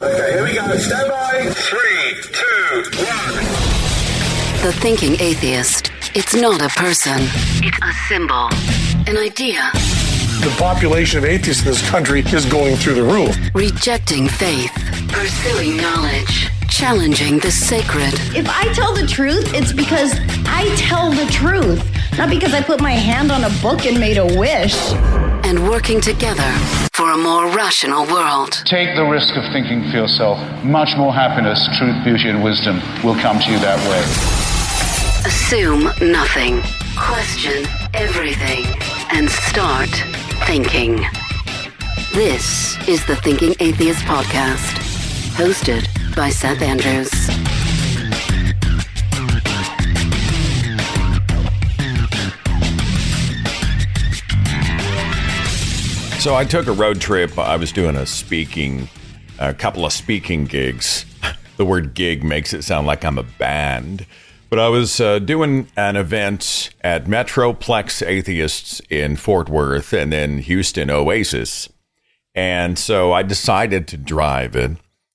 Okay, here we go. Stand by. 3, 2, 1. The thinking atheist. It's not a person. It's a symbol. An idea. The population of atheists in this country is going through the roof. Rejecting faith. Pursuing knowledge. Challenging the sacred. If I tell the truth, it's because I tell the truth. Not because I put my hand on a book and made a wish. And working together for a more rational world. Take the risk of thinking for yourself. Much more happiness, truth, beauty, and wisdom will come to you that way. Assume nothing. Question everything. And start thinking. This is the Thinking Atheist Podcast. Hosted by Seth Andrews. So I took a road trip. I was doing a couple of speaking gigs. The word gig makes it sound like I'm a band. But I was doing an event at Metroplex Atheists in Fort Worth and then Houston Oasis. And so I decided to drive it.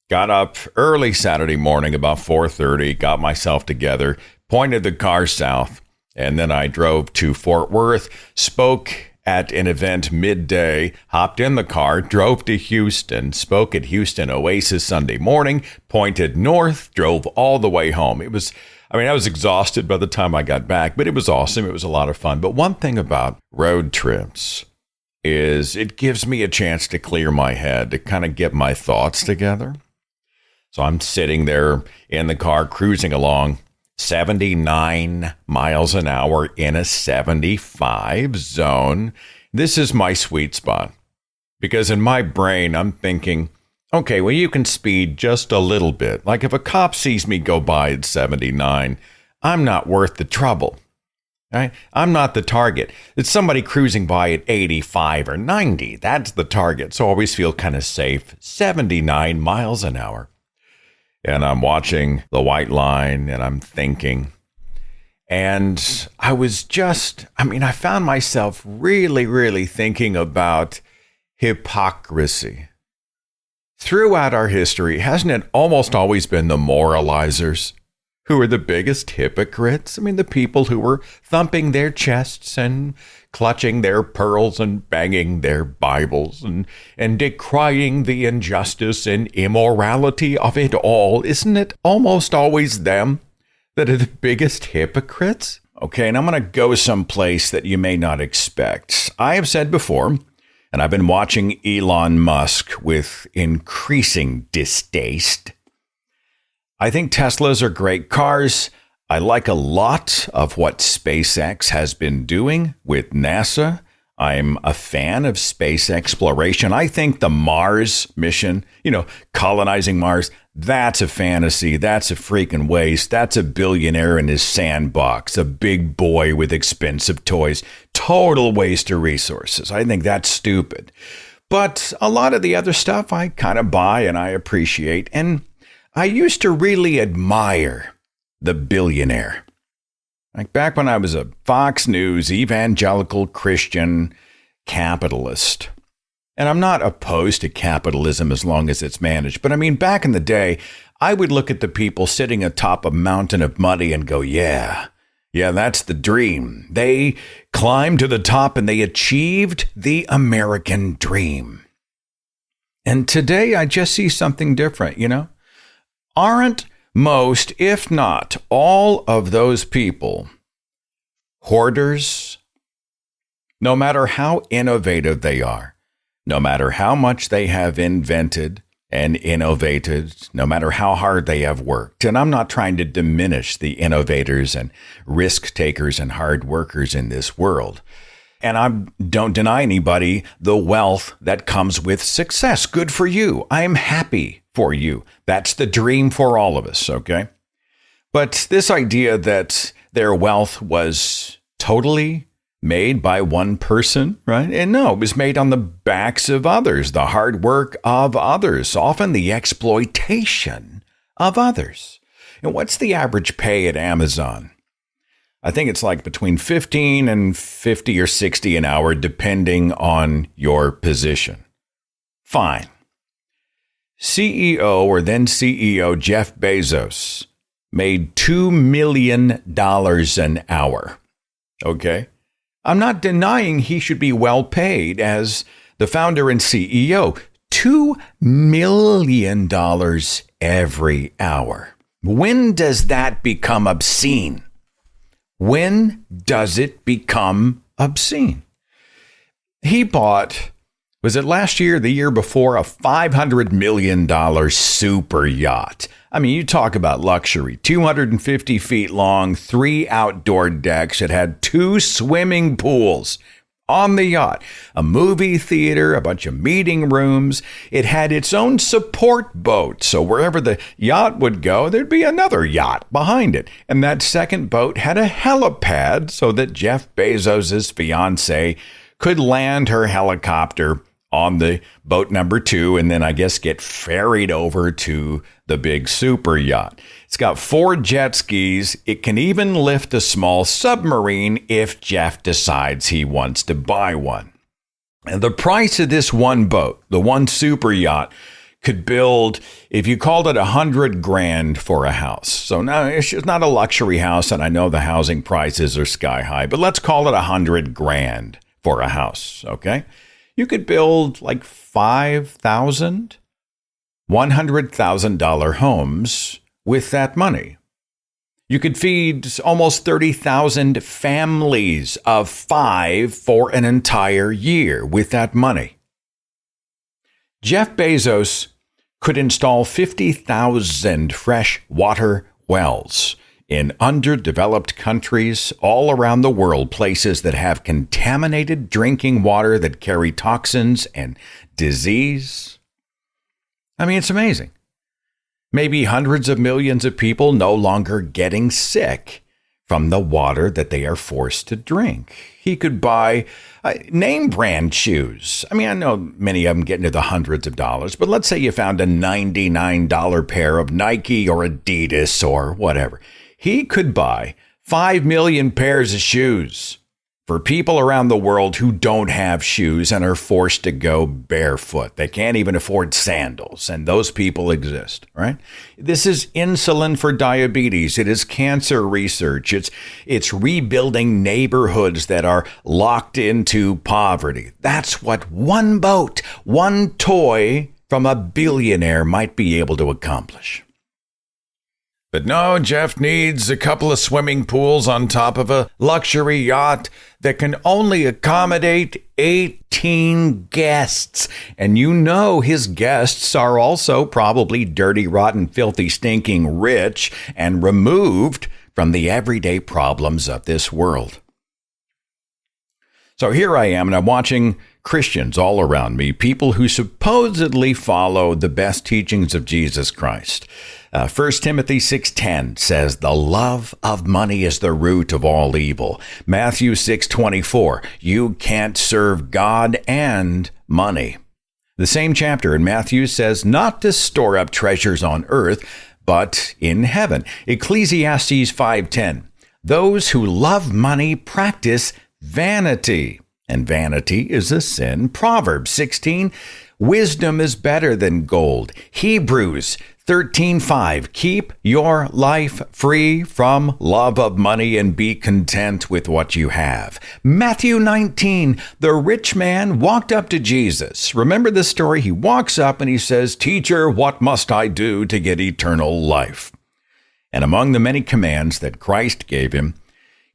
Got up early Saturday morning, about 4:30, got myself together, pointed the car south, and then I drove to Fort Worth, spoke at an event midday, hopped in the car, drove to Houston, spoke at Houston Oasis Sunday morning, pointed north, drove all the way home. I was exhausted by the time I got back, but it was awesome. It was a lot of fun. But one thing about road trips is it gives me a chance to clear my head, to kind of get my thoughts together. So I'm sitting there in the car, cruising along, 79 miles an hour in a 75 zone. This is my sweet spot because in my brain, I'm thinking, okay, well, you can speed just a little bit. Like if a cop sees me go by at 79, I'm not worth the trouble. Right? I'm not the target. It's somebody cruising by at 85 or 90. That's the target. So I always feel kind of safe. 79 miles an hour. And I'm watching the white line and I'm thinking. And I found myself really, really thinking about hypocrisy. Throughout our history, hasn't it almost always been the moralizers who are the biggest hypocrites? The people who were thumping their chests and clutching their pearls and banging their Bibles and decrying the injustice and immorality of it all. Isn't it almost always them that are the biggest hypocrites? Okay, and I'm going to go someplace that you may not expect. I have said before, and I've been watching Elon Musk with increasing distaste. I think Teslas are great cars. I like a lot of what SpaceX has been doing with NASA. I'm a fan of space exploration. I think the Mars mission, colonizing Mars, that's a fantasy. That's a freaking waste. That's a billionaire in his sandbox, a big boy with expensive toys. Total waste of resources. I think that's stupid. But a lot of the other stuff I kind of buy and I appreciate. And I used to really admire the billionaire. Like back when I was a Fox News evangelical Christian capitalist. And I'm not opposed to capitalism as long as it's managed. But back in the day, I would look at the people sitting atop a mountain of money and go, yeah, that's the dream. They climbed to the top and they achieved the American dream. And today I just see something different, Aren't most, if not all of those people, hoarders? No matter how innovative they are, no matter how much they have invented and innovated, no matter how hard they have worked. And I'm not trying to diminish the innovators and risk takers and hard workers in this world. And I don't deny anybody the wealth that comes with success. Good for you. I'm happy for you. That's the dream for all of us, okay? But this idea that their wealth was totally made by one person, right? And no, it was made on the backs of others, the hard work of others, often the exploitation of others. And what's the average pay at Amazon? I think it's like between 15 and 50 or 60 an hour, depending on your position. Fine. CEO or then CEO Jeff Bezos made $2 million an hour. Okay? I'm not denying he should be well paid as the founder and CEO. $2 million every hour. When does that become obscene? When does it become obscene? He bought, was it last year, the year before, a $500 million super yacht. I mean, you talk about luxury. 250 feet long, 3 outdoor decks. It had 2 swimming pools on the yacht, a movie theater, a bunch of meeting rooms. It had its own support boat. So wherever the yacht would go, there'd be another yacht behind it. And that second boat had a helipad so that Jeff Bezos' fiance could land her helicopter on the boat number 2 and then I guess get ferried over to the big super yacht. It's got 4 jet skis. It can even lift a small submarine if Jeff decides he wants to buy one. And the price of this one boat, the one super yacht, could build, if you called it $100,000 for a house. So now it's not a luxury house, and I know the housing prices are sky high, but let's call it $100,000 for a house, okay? You could build like 5,000, $100,000 homes with that money. You could feed almost 30,000 families of 5 for an entire year with that money. Jeff Bezos could install 50,000 fresh water wells in underdeveloped countries all around the world, places that have contaminated drinking water that carry toxins and disease. I mean, it's amazing. Maybe hundreds of millions of people no longer getting sick from the water that they are forced to drink. He could buy name brand shoes. I mean, I know many of them get into the hundreds of dollars, but let's say you found a $99 pair of Nike or Adidas or whatever. He could buy 5 million pairs of shoes for people around the world who don't have shoes and are forced to go barefoot. They can't even afford sandals, and those people exist, right? This is insulin for diabetes. It is cancer research. It's rebuilding neighborhoods that are locked into poverty. That's what one boat, one toy from a billionaire might be able to accomplish. But no, Jeff needs a couple of swimming pools on top of a luxury yacht that can only accommodate 18 guests. And you know his guests are also probably dirty, rotten, filthy, stinking rich and removed from the everyday problems of this world. So here I am, and I'm watching Christians all around me, people who supposedly follow the best teachings of Jesus Christ. 1 Timothy 6:10 says, the love of money is the root of all evil. Matthew 6:24, you can't serve God and money. The same chapter in Matthew says not to store up treasures on earth, but in heaven. Ecclesiastes 5:10, those who love money practice vanity, and vanity is a sin. Proverbs 16, wisdom is better than gold. Hebrews 13:5, keep your life free from love of money and be content with what you have. Matthew 19, the rich man walked up to Jesus. Remember the story? He walks up and he says, teacher, what must I do to get eternal life? And among the many commands that Christ gave him,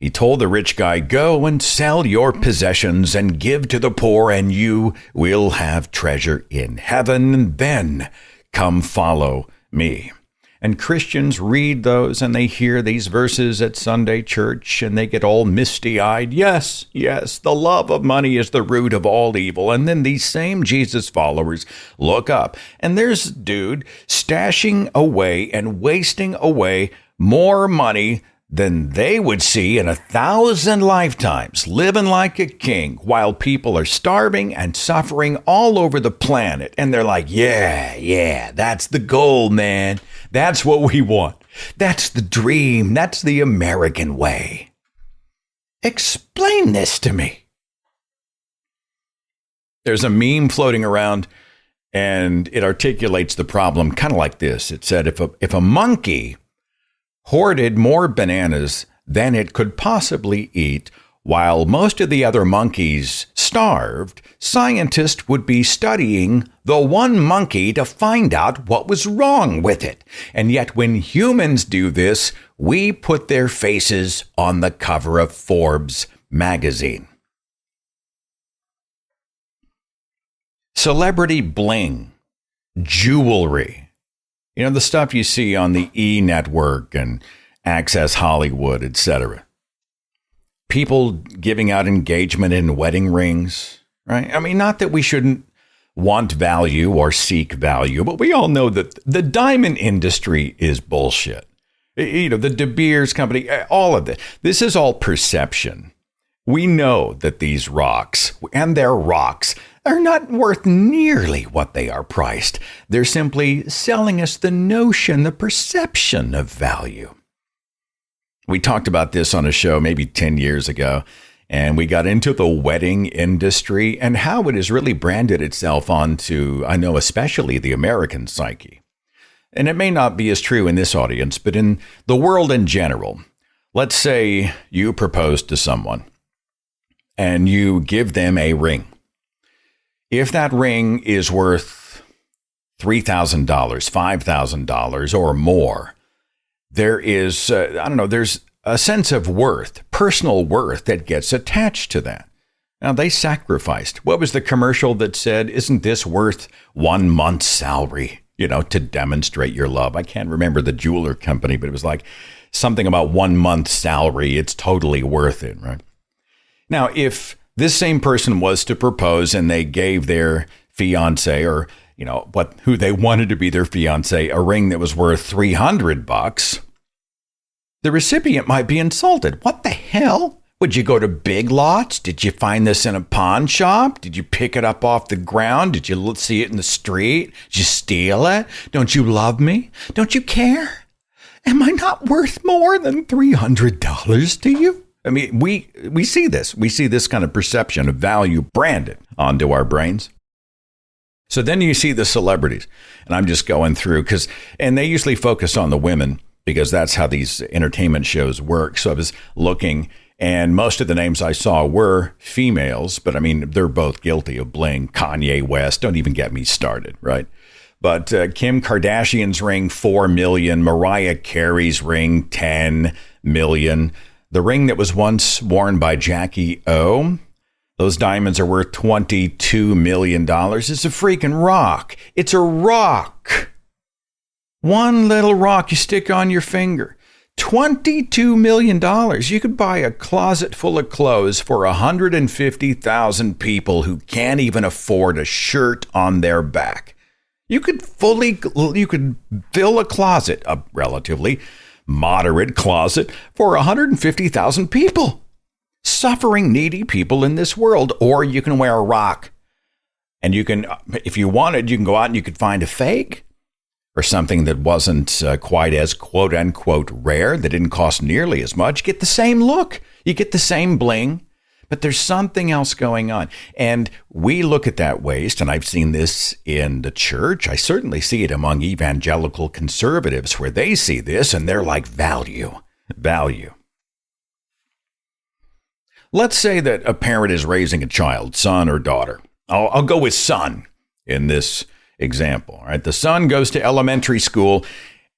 he told the rich guy, go and sell your possessions and give to the poor, and you will have treasure in heaven. Then come follow me. And Christians read those and they hear these verses at Sunday church and they get all misty-eyed. Yes, the love of money is the root of all evil. And then these same Jesus followers look up and there's a dude stashing away and wasting away more money than they would see in 1,000 lifetimes, living like a king while people are starving and suffering all over the planet. And they're like, yeah, that's the goal, man. That's what we want. That's the dream. That's the American way. Explain this to me. There's a meme floating around And it articulates the problem kind of like this. It said, if a monkey hoarded more bananas than it could possibly eat, while most of the other monkeys starved, scientists would be studying the one monkey to find out what was wrong with it. And yet when humans do this, we put their faces on the cover of Forbes magazine. Celebrity bling, jewelry, the stuff you see on the E! Network and Access Hollywood, etc. People giving out engagement and wedding rings, right? I mean, not that we shouldn't want value or seek value, but we all know that the diamond industry is bullshit. The De Beers company, all of this. This is all perception. We know that these rocks, and they're rocks, are not worth nearly what they are priced. They're simply selling us the notion, the perception of value. We talked about this on a show maybe 10 years ago, and we got into the wedding industry and how it has really branded itself onto, I know, especially the American psyche. And it may not be as true in this audience, but in the world in general. Let's say you propose to someone and you give them a ring. If that ring is worth $3,000, $5,000 or more, there is, there's a sense of worth, personal worth that gets attached to that. Now, they sacrificed. What was the commercial that said, isn't this worth 1 month's salary, to demonstrate your love? I can't remember the jeweler company, but it was like something about 1 month's salary. It's totally worth it, right? Now, if this same person was to propose and they gave their fiance or, who they wanted to be their fiance, a ring that was worth $300, the recipient might be insulted. What the hell? Would you go to Big Lots? Did you find this in a pawn shop? Did you pick it up off the ground? Did you see it in the street? Did you steal it? Don't you love me? Don't you care? Am I not worth more than $300 to you? I mean, we see this. We see this kind of perception of value branded onto our brains. So then you see the celebrities, and I'm just going through and they usually focus on the women because that's how these entertainment shows work. So I was looking, and most of the names I saw were females, but I mean, they're both guilty of bling. Kanye West, don't even get me started, right? But Kim Kardashian's ring, $4 million. Mariah Carey's ring, $10 million. The ring that was once worn by Jackie O, those diamonds are worth $22 million. It's a freaking rock. It's a rock. One little rock you stick on your finger. $22 million. You could buy a closet full of clothes for 150,000 people who can't even afford a shirt on their back. You could fill a closet, a relatively moderate closet, for 150,000 people. Suffering, needy people in this world. Or you can wear a rock. And you can, if you wanted, you can go out and you could find a fake or something that wasn't quite as quote unquote rare, that didn't cost nearly as much. Get the same look. You get the same bling. But there's something else going on. And we look at that waste, and I've seen this in the church. I certainly see it among evangelical conservatives where they see this and they're like, value. Let's say that a parent is raising a child, son or daughter. I'll go with son in this example. All right? The son goes to elementary school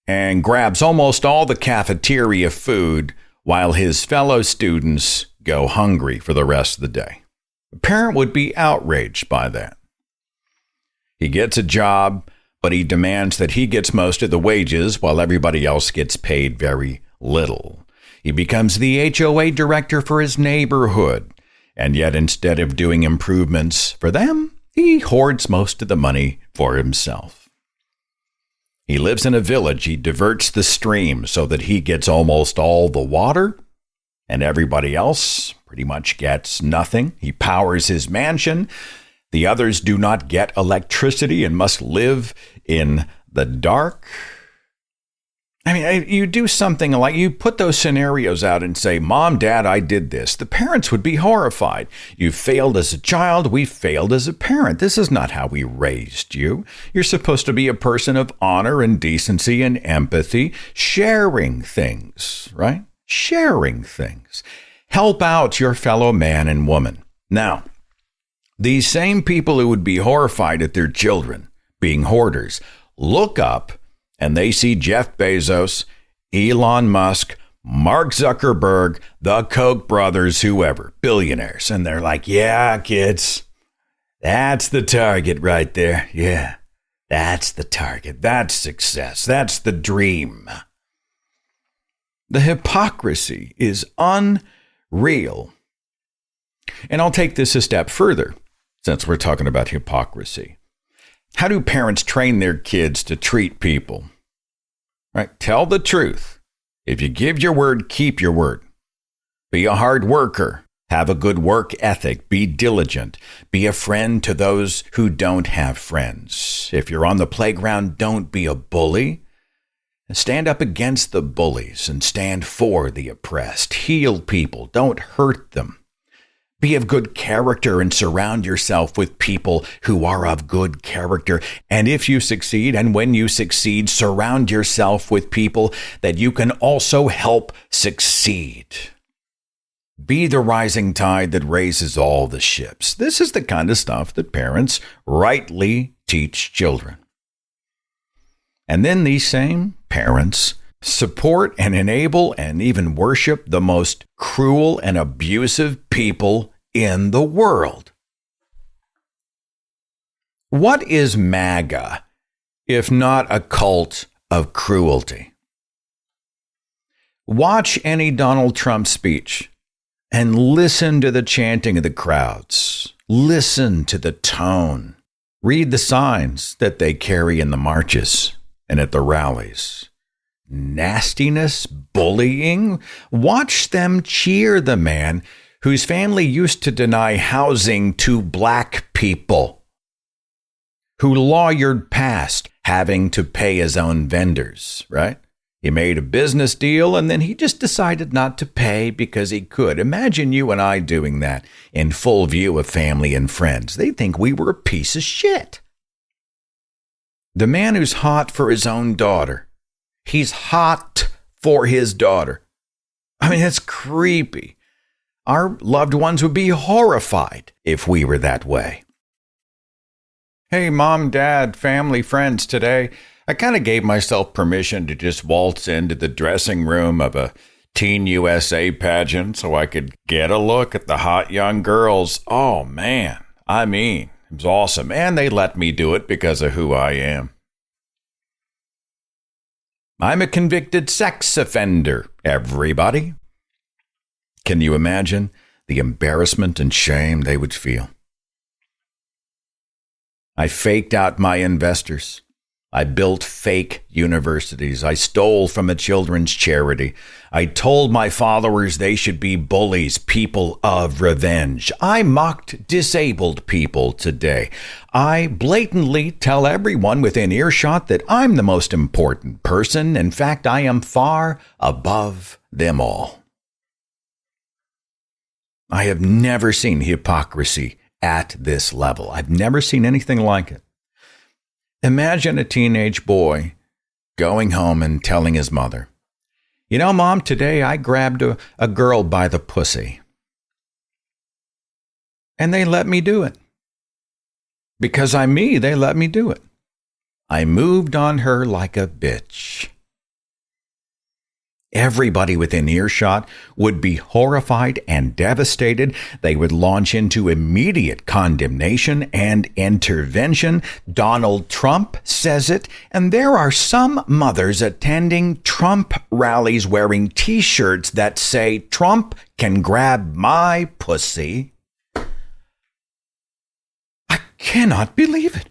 and grabs almost all the cafeteria food while his fellow students go hungry for the rest of the day. The parent would be outraged by that. He gets a job, but he demands that he gets most of the wages while everybody else gets paid very little. He becomes the HOA director for his neighborhood, and yet instead of doing improvements for them, he hoards most of the money for himself. He lives in a village. He diverts the stream so that he gets almost all the water, and everybody else pretty much gets nothing. He powers his mansion. The others do not get electricity and must live in the dark. I mean, you do something like you put those scenarios out and say, Mom, Dad, I did this. The parents would be horrified. You failed as a child. We failed as a parent. This is not how we raised you. You're supposed to be a person of honor and decency and empathy, sharing things, right? Sharing things. Help out your fellow man and woman. Now, these same people who would be horrified at their children being hoarders look up and they see Jeff Bezos, Elon Musk, Mark Zuckerberg, the Koch brothers, whoever, billionaires. And they're like, yeah, kids, that's the target right there. Yeah, that's the target. That's success. That's the dream. The hypocrisy is unreal. And I'll take this a step further, since we're talking about hypocrisy. How do parents train their kids to treat people? Right? Tell the truth. If you give your word, keep your word. Be a hard worker. Have a good work ethic. Be diligent. Be a friend to those who don't have friends. If you're on the playground, don't be a bully. Stand up against the bullies and stand for the oppressed. Heal people. Don't hurt them. Be of good character and surround yourself with people who are of good character. And if you succeed, and when you succeed, surround yourself with people that you can also help succeed. Be the rising tide that raises all the ships. This is the kind of stuff that parents rightly teach children. And then these same parents support and enable and even worship the most cruel and abusive people in the world. What is MAGA if not a cult of cruelty? Watch any Donald Trump speech and listen to the chanting of the crowds. Listen to the tone. Read the signs that they carry in the marches and at the rallies. Nastiness, bullying. Watch them cheer the man whose family used to deny housing to black people, who lawyered past having to pay his own vendors, right? He made a business deal and then he just decided not to pay because he could. Imagine you and I doing that in full view of family and friends. They'd think we were a piece of shit. The man who's hot for his own daughter. He's hot for his daughter. I mean, it's creepy. Our loved ones would be horrified if we were that way. Hey, Mom, Dad, family, friends, today, I kind of gave myself permission to just waltz into the dressing room of a Teen USA pageant so I could get a look at the hot young girls. Oh, man. I mean, it was awesome. And they let me do it because of who I am. I'm a convicted sex offender, everybody. Can you imagine the embarrassment and shame they would feel? I faked out my investors. I built fake universities. I stole from a children's charity. I told my followers they should be bullies, people of revenge. I mocked disabled people today. I blatantly tell everyone within earshot that I'm the most important person. In fact, I am far above them all. I have never seen hypocrisy at this level. I've never seen anything like it. Imagine a teenage boy going home and telling his mother, you know, Mom, today I grabbed a girl by the pussy. And they let me do it. Because I'm me, they let me do it. I moved on her like a bitch. Everybody within earshot would be horrified and devastated. They would launch into immediate condemnation and intervention. Donald Trump says it, and there are some mothers attending Trump rallies wearing T-shirts that say, Trump can grab my pussy. I cannot believe it.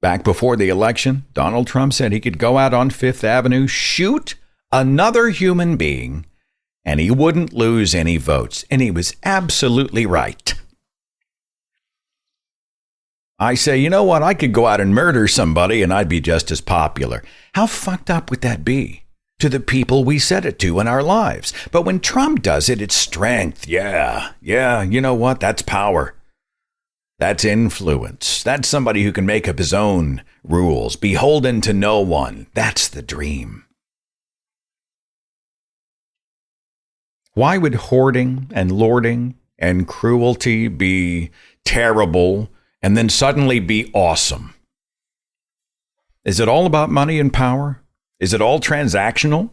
Back before the election, Donald Trump said he could go out on Fifth Avenue, shoot another human being, and he wouldn't lose any votes. And he was absolutely right. I say, you know what? I could go out and murder somebody and I'd be just as popular. How fucked up would that be to the people we said it to in our lives? But when Trump does it, it's strength. Yeah. You know what? That's power. That's influence. That's somebody who can make up his own rules, beholden to no one. That's the dream. Why would hoarding and lording and cruelty be terrible and then suddenly be awesome? Is it all about money and power? Is it all transactional?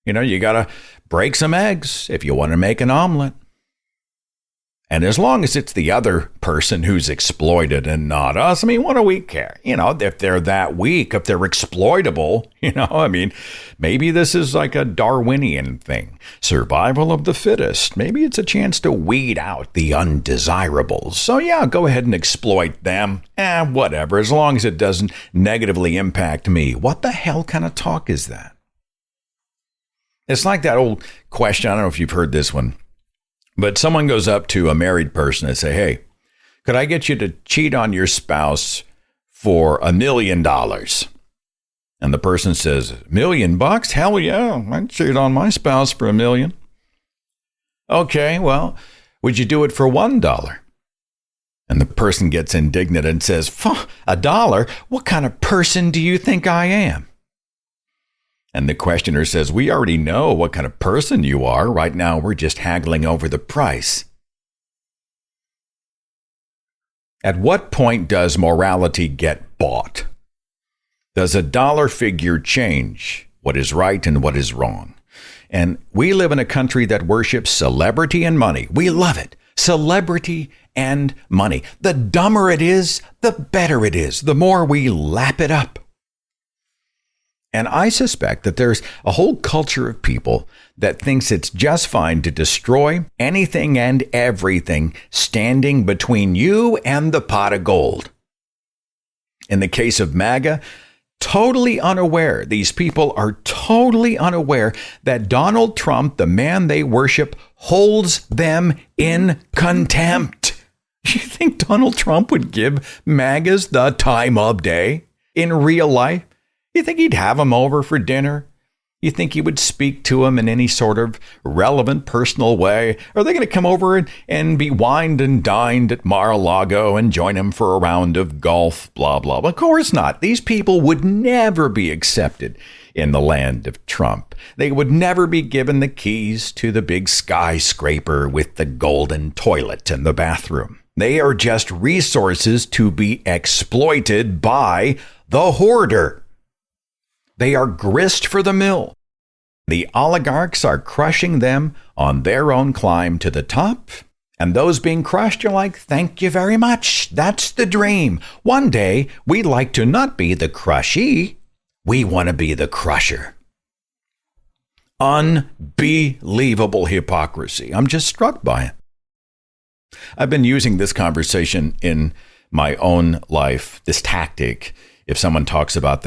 You know, you got to break some eggs if you want to make an omelet. And as long as it's the other person who's exploited and not us, I mean, what do we care? You know, if they're that weak, if they're exploitable, you know, I mean, maybe this is like a Darwinian thing. Survival of the fittest. Maybe it's a chance to weed out the undesirables. So yeah, go ahead and exploit them. Whatever, as long as it doesn't negatively impact me. What the hell kind of talk is that? It's like that old question. I don't know if you've heard this one. But someone goes up to a married person and say, hey, could I get you to cheat on your spouse for $1 million? And the person says, $1 million? Hell yeah, I'd cheat on my spouse for $1 million. Okay, well, would you do it for $1? And the person gets indignant and says, $1? What kind of person do you think I am? And the questioner says, we already know what kind of person you are. Right now, we're just haggling over the price. At what point does morality get bought? Does a dollar figure change what is right and what is wrong? And we live in a country that worships celebrity and money. We love it. Celebrity and money. The dumber it is, the better it is. The more we lap it up. And I suspect that there's a whole culture of people that thinks it's just fine to destroy anything and everything standing between you and the pot of gold. In the case of MAGA, totally unaware, these people are totally unaware that Donald Trump, the man they worship, holds them in contempt. You think Donald Trump would give MAGAs the time of day in real life? You think he'd have them over for dinner? You think he would speak to them in any sort of relevant personal way? Are they going to come over and be wined and dined at Mar-a-Lago and join him for a round of golf, blah, blah, blah? Of course not. These people would never be accepted in the land of Trump. They would never be given the keys to the big skyscraper with the golden toilet in the bathroom. They are just resources to be exploited by the hoarder. They are grist for the mill. The oligarchs are crushing them on their own climb to the top. And those being crushed are like, thank you very much. That's the dream. One day, we'd like to not be the crushee. We want to be the crusher. Unbelievable hypocrisy. I'm just struck by it. I've been using this conversation in my own life, this tactic. If someone talks about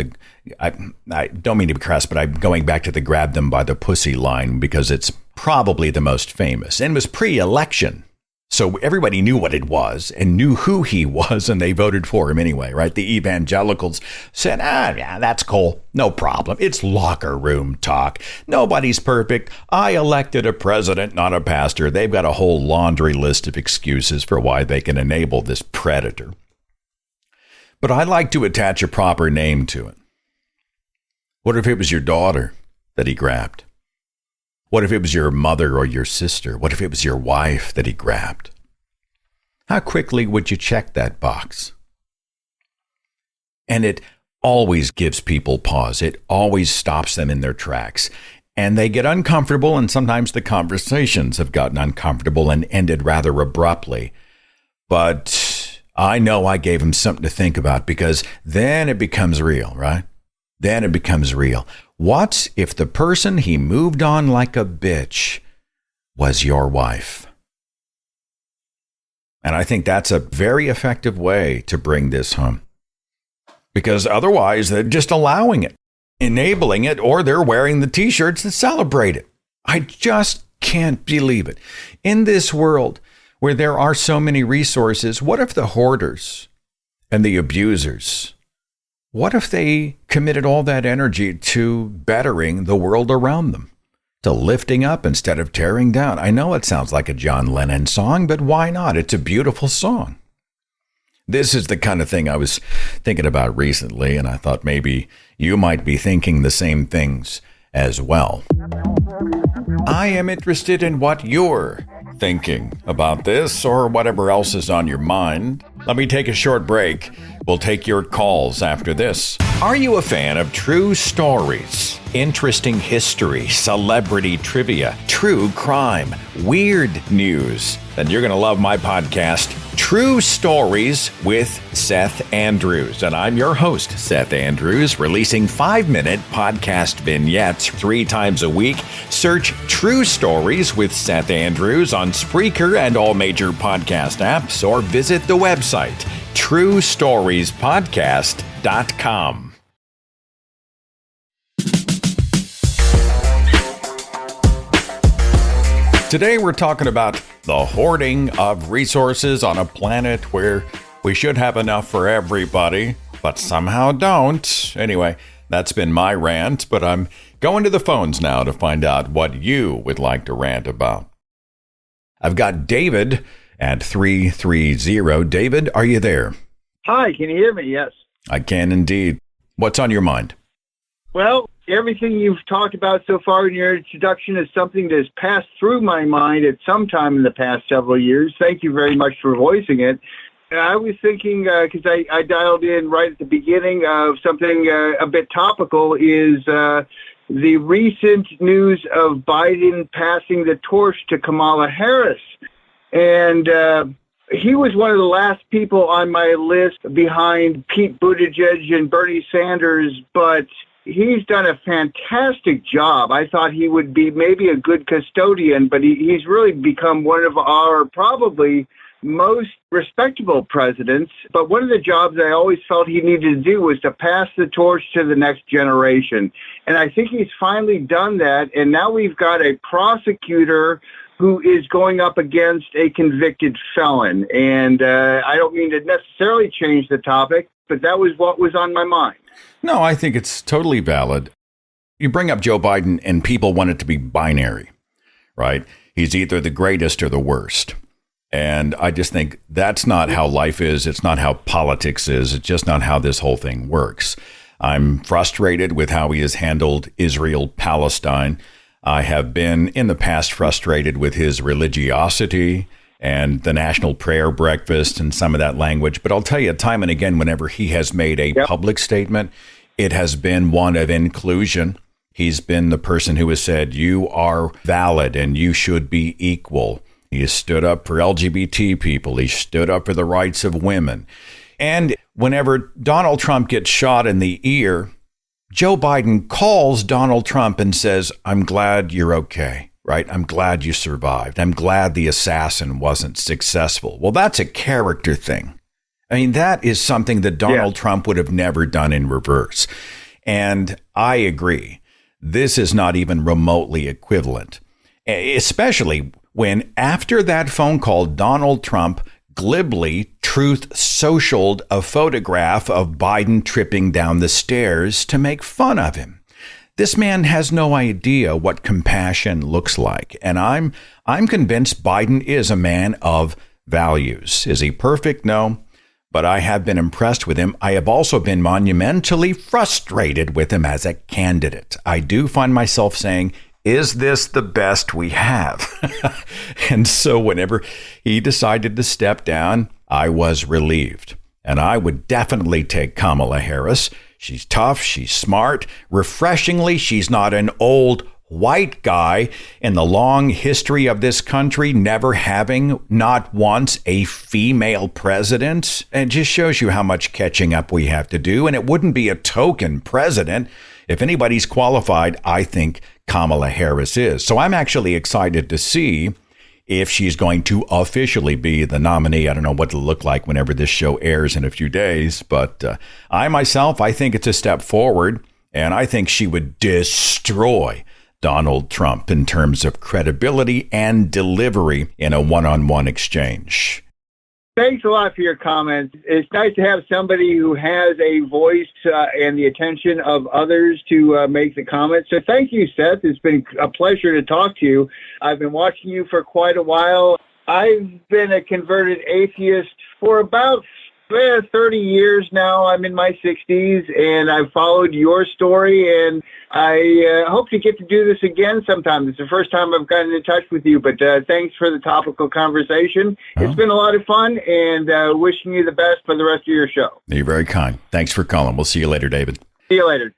I don't mean to be crass, but I'm going back to the grab them by the pussy line because it's probably the most famous and was pre-election. So everybody knew what it was and knew who he was, and they voted for him anyway, right? The evangelicals said, yeah, that's cool. No problem. It's locker room talk. Nobody's perfect. I elected a president, not a pastor. They've got a whole laundry list of excuses for why they can enable this predator. But I like to attach a proper name to it. What if it was your daughter that he grabbed? What if it was your mother or your sister? What if it was your wife that he grabbed? How quickly would you check that box? And it always gives people pause. It always stops them in their tracks. And they get uncomfortable, and sometimes the conversations have gotten uncomfortable and ended rather abruptly. But I know I gave him something to think about, because then it becomes real, right? Then it becomes real. What if the person he moved on like a bitch was your wife? And I think that's a very effective way to bring this home. Because otherwise, they're just allowing it, enabling it, or they're wearing the T-shirts that celebrate it. I just can't believe it. In this world where there are so many resources, what if the hoarders And the abusers, what if they committed all that energy to bettering the world around them, to lifting up instead of tearing down? I know it sounds like a John Lennon song, but why not? It's a beautiful song. This is the kind of thing I was thinking about recently, and I thought maybe you might be thinking the same things as well. I am interested in what you're thinking about this or whatever else is on your mind. Let me take a short break. We'll take your calls after this. Are you a fan of true stories, interesting history, celebrity trivia, true crime, weird news? Then you're going to love my podcast, True Stories with Seth Andrews. And I'm your host, Seth Andrews, releasing 5-minute podcast vignettes 3 times a week. Search True Stories with Seth Andrews on Spreaker and all major podcast apps, or visit the website, truestoriespodcast.com. Today we're talking about the hoarding of resources on a planet where we should have enough for everybody, but somehow don't. Anyway, that's been my rant, but I'm going to the phones now to find out what you would like to rant about. I've got David at 330. David, are you there? Hi, can you hear me? Yes. I can indeed. What's on your mind? Well, everything you've talked about so far in your introduction is something that has passed through my mind at some time in the past several years. Thank you very much for voicing it. I was thinking, because I dialed in right at the beginning of something a bit topical, is the recent news of Biden passing the torch to Kamala Harris. And he was one of the last people on my list behind Pete Buttigieg and Bernie Sanders, but he's done a fantastic job. I thought he would be maybe a good custodian, but he's really become one of our probably most respectable presidents. But one of the jobs I always felt he needed to do was to pass the torch to the next generation. And I think he's finally done that. And now we've got a prosecutor who is going up against a convicted felon. And I don't mean to necessarily change the topic, but that was what was on my mind. No, I think it's totally valid. You bring up Joe Biden and people want it to be binary, right? He's either the greatest or the worst. And I just think that's not how life is. It's not how politics is. It's just not how this whole thing works. I'm frustrated with how he has handled Israel-Palestine. I have been in the past frustrated with his religiosity and the national prayer breakfast and some of that language. But I'll tell you, time and again, whenever he has made a public statement, it has been one of inclusion. He's been the person who has said, you are valid and you should be equal. He has stood up for LGBT people. He stood up for the rights of women. And whenever Donald Trump gets shot in the ear, Joe Biden calls Donald Trump and says, I'm glad you're okay. Right? I'm glad you survived. I'm glad the assassin wasn't successful. Well, that's a character thing. I mean, that is something that Donald Trump would have never done in reverse. And I agree. This is not even remotely equivalent, especially when after that phone call, Donald Trump glibly Truth Socialed a photograph of Biden tripping down the stairs to make fun of him. This man has no idea what compassion looks like. And I'm convinced Biden is a man of values. Is he perfect? No. But I have been impressed with him. I have also been monumentally frustrated with him as a candidate. I do find myself saying, is this the best we have? And so whenever he decided to step down, I was relieved. And I would definitely take Kamala Harris. She's tough. She's smart. Refreshingly, she's not an old white guy in the long history of this country never having not once a female president. And just shows you how much catching up we have to do. And it wouldn't be a token president. If anybody's qualified, I think Kamala Harris is. So I'm actually excited to see if she's going to officially be the nominee. I don't know what it'll look like whenever this show airs in a few days, but I think it's a step forward, and I think she would destroy Donald Trump in terms of credibility and delivery in a one-on-one exchange. Thanks a lot for your comments. It's nice to have somebody who has a voice and the attention of others to make the comments. So thank you, Seth. It's been a pleasure to talk to you. I've been watching you for quite a while. I've been a converted atheist for about 30 years now. I'm in my 60s, and I've followed your story, and I hope to get to do this again sometime. It's the first time I've gotten in touch with you, but thanks for the topical conversation. It's been a lot of fun, and wishing you the best for the rest of your show. You're very kind. Thanks for calling. We'll see you later, David. See you later.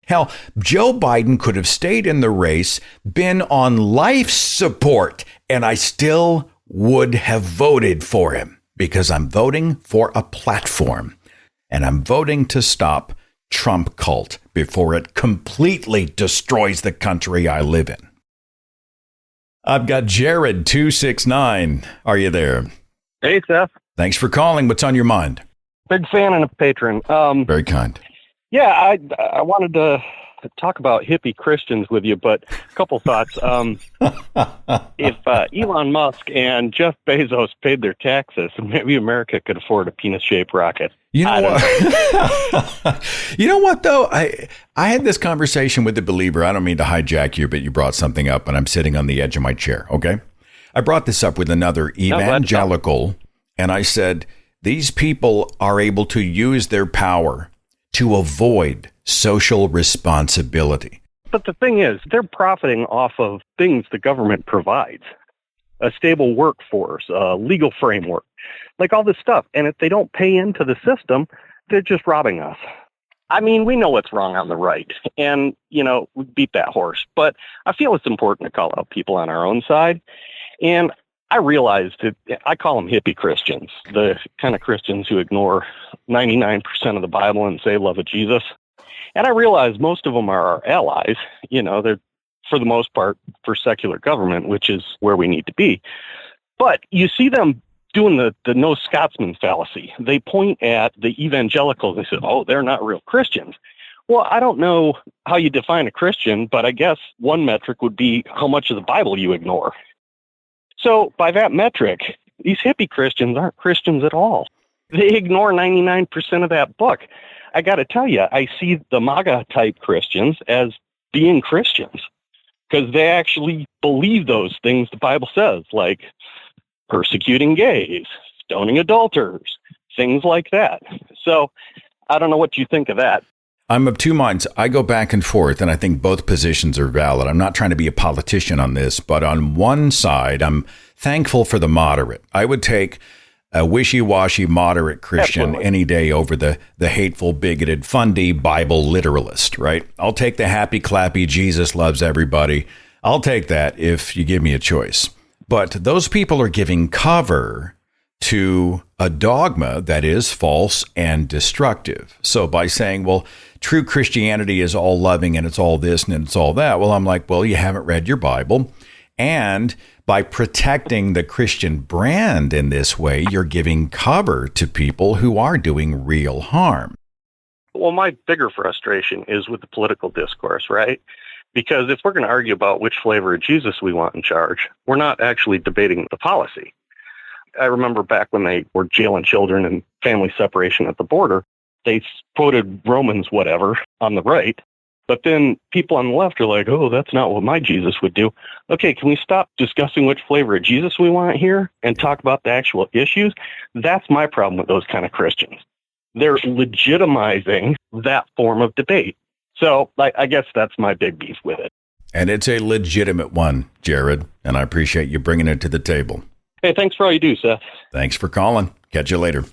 Hell, Joe Biden could have stayed in the race, been on life support, and I still would have voted for him. Because I'm voting for a platform, and I'm voting to stop Trump cult before it completely destroys the country I live in. I've got Jared 269. Are you there? Hey, Seth. Thanks for calling. What's on your mind? Big fan and a patron. Very kind. Yeah, I wanted to talk about hippie Christians with you, but a couple thoughts. If Elon Musk and Jeff Bezos paid their taxes, maybe America could afford a penis-shaped rocket. You know what? You know what, though? I had this conversation with the believer. I don't mean to hijack you, but you brought something up, and I'm sitting on the edge of my chair, okay? I brought this up with another evangelical, and I said, these people are able to use their power to avoid social responsibility. But the thing is, they're profiting off of things the government provides. A stable workforce, a legal framework, like all this stuff. And if they don't pay into the system, they're just robbing us. I mean, we know what's wrong on the right. And, we beat that horse. But I feel it's important to call out people on our own side. And I realized that I call them hippie Christians, the kind of Christians who ignore 99% of the Bible and say love of Jesus. And I realize most of them are our allies. They're, for the most part, for secular government, which is where we need to be. But you see them doing the no Scotsman fallacy. They point at the evangelicals and say, oh, they're not real Christians. Well, I don't know how you define a Christian, but I guess one metric would be how much of the Bible you ignore. So by that metric, these hippie Christians aren't Christians at all. They ignore 99% of that book. I got to tell you, I see the MAGA type Christians as being Christians because they actually believe those things the Bible says, like persecuting gays, stoning adulterers, things like that. So I don't know what you think of that. I'm of two minds. I go back and forth, and I think both positions are valid. I'm not trying to be a politician on this, but on one side, I'm thankful for the moderate. I would take a wishy-washy moderate Christian Absolutely. Any day over the hateful, bigoted, fundy Bible literalist, right? I'll take the happy, clappy, Jesus loves everybody. I'll take that if you give me a choice. But those people are giving cover to a dogma that is false and destructive. So by saying, well, true Christianity is all loving and it's all this and it's all that, well, I'm like, well, you haven't read your Bible. And by protecting the Christian brand in this way, you're giving cover to people who are doing real harm. Well, my bigger frustration is with the political discourse, right? Because if we're going to argue about which flavor of Jesus we want in charge, we're not actually debating the policy. I remember back when they were jailing children and family separation at the border, they quoted Romans whatever on the right, but then people on the left are like, oh, that's not what my Jesus would do. Okay, can we stop discussing which flavor of Jesus we want here and talk about the actual issues? That's my problem with those kind of Christians. They're legitimizing that form of debate. So I guess that's my big beef with it. And it's a legitimate one, Jared, and I appreciate you bringing it to the table. Hey, thanks for all you do, Seth. Thanks for calling. Catch you later.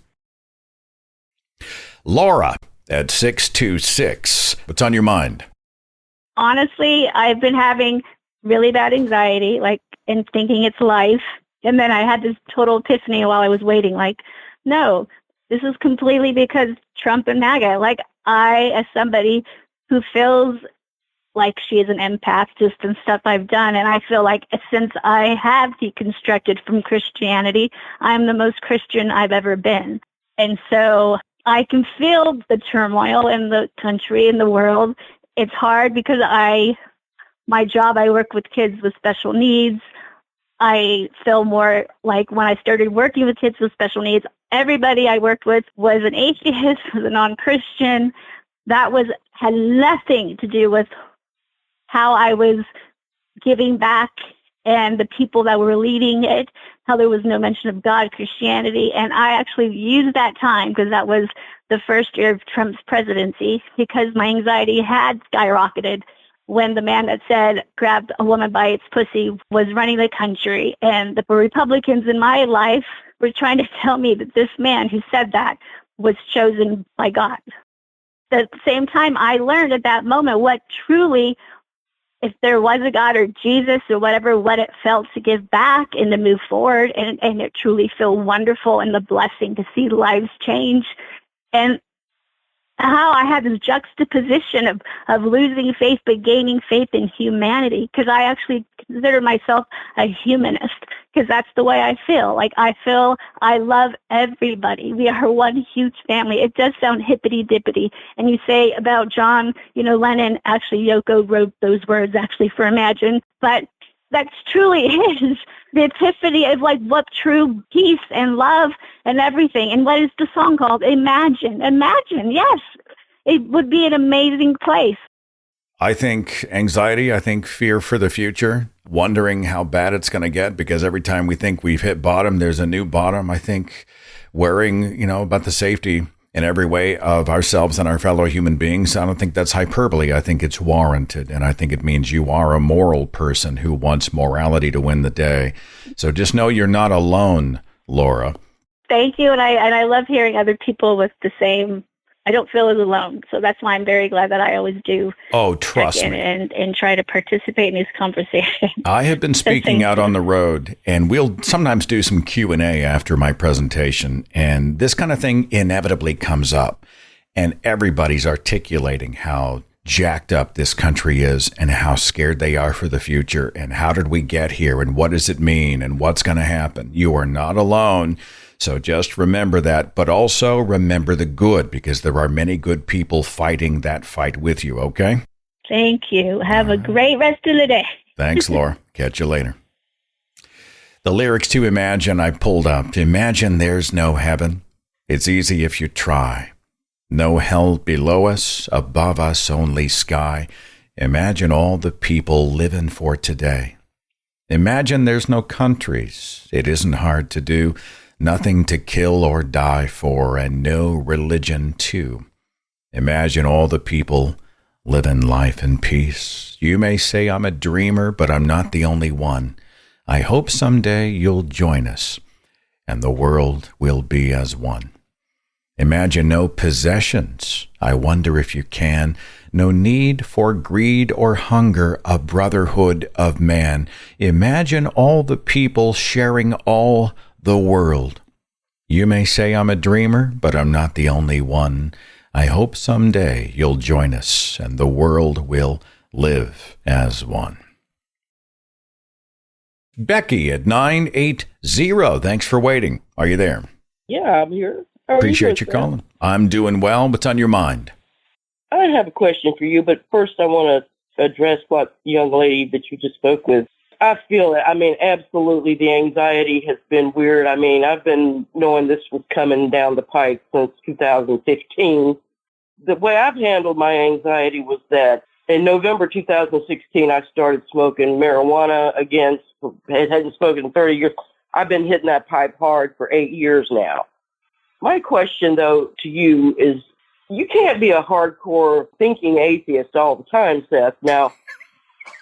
Laura at 626. What's on your mind? Honestly, I've been having really bad anxiety, and thinking it's life. And then I had this total epiphany while I was waiting, no, this is completely because Trump and MAGA. I, as somebody who feels like she is an empath, just in stuff I've done. And I feel like since I have deconstructed from Christianity, I'm the most Christian I've ever been. And so I can feel the turmoil in the country and the world. It's hard because my job, I work with kids with special needs. I feel more like when I started working with kids with special needs, everybody I worked with was an atheist, was a non-Christian. That had nothing to do with how I was giving back and the people that were leading it, how there was no mention of God, Christianity. And I actually used that time, because that was the first year of Trump's presidency, because my anxiety had skyrocketed when the man that said grabbed a woman by its pussy was running the country. And the Republicans in my life were trying to tell me that this man who said that was chosen by God. At the same time, I learned at that moment what truly, if there was a God or Jesus or whatever, what it felt to give back and to move forward, and it truly feel wonderful, and the blessing to see lives change. And how I had this juxtaposition of losing faith but gaining faith in humanity, because I actually consider myself a humanist, because that's the way I feel. Like, I feel I love everybody. We are one huge family. It does sound hippity-dippity. And you say about John, Lennon, actually Yoko wrote those words actually for Imagine, but that's truly is the epiphany of like what true peace and love and everything. And what is the song called? Imagine. Imagine, yes. It would be an amazing place. I think anxiety, I think fear for the future, wondering how bad it's going to get, because every time we think we've hit bottom, there's a new bottom. I think worrying, about the safety in every way of ourselves and our fellow human beings, I don't think that's hyperbole. I think it's warranted. And I think it means you are a moral person who wants morality to win the day. So just know you're not alone, Laura. Thank you. And I love hearing other people with the same. I don't feel as alone. So that's why I'm very glad that I always do. Oh, trust me. And try to participate in these conversations. I have been speaking out on the road, and we'll sometimes do some Q&A after my presentation. And this kind of thing inevitably comes up. And everybody's articulating how jacked up this country is and how scared they are for the future. And how did we get here? And what does it mean? And what's going to happen? You are not alone. So just remember that, but also remember the good, because there are many good people fighting that fight with you, okay? Thank you. Have a great rest of the day. Thanks, Laura. Catch you later. The lyrics to Imagine I pulled up. Imagine there's no heaven. It's easy if you try. No hell below us, above us only sky. Imagine all the people living for today. Imagine there's no countries. It isn't hard to do. Nothing to kill or die for, and no religion too. Imagine all the people living life in peace. You may say I'm a dreamer, but I'm not the only one. I hope someday you'll join us, and the world will be as one. Imagine no possessions. I wonder if you can. No need for greed or hunger, a brotherhood of man. Imagine all the people sharing all the world. You may say I'm a dreamer, but I'm not the only one. I hope someday you'll join us and the world will live as one. Becky at 980. Thanks for waiting. Are you there? Yeah, I'm here. Appreciate you calling. I'm doing well. What's on your mind? I have a question for you, but first I want to address what the young lady that you just spoke with. I feel it. Absolutely, the anxiety has been weird. I've been knowing this was coming down the pike since 2015. The way I've handled my anxiety was that in November 2016, I started smoking marijuana again. I hadn't smoked in 30 years. I've been hitting that pipe hard for 8 years now. My question, though, to you is, you can't be a hardcore thinking atheist all the time, Seth. Now,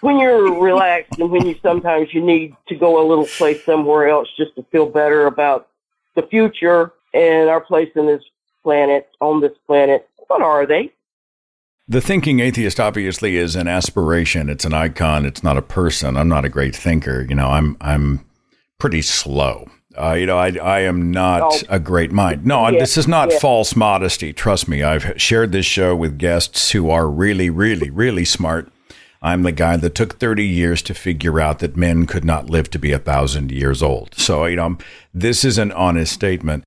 when you're relaxed and when sometimes you need to go a little place somewhere else just to feel better about the future and our place on this planet, what are they? The thinking atheist obviously is an aspiration. It's an icon. It's not a person. I'm not a great thinker. I'm pretty slow. I am not a great mind. No, this is not false modesty. Trust me. I've shared this show with guests who are really, really, really smart. I'm the guy that took 30 years to figure out that men could not live to be 1,000 years old. So, this is an honest statement.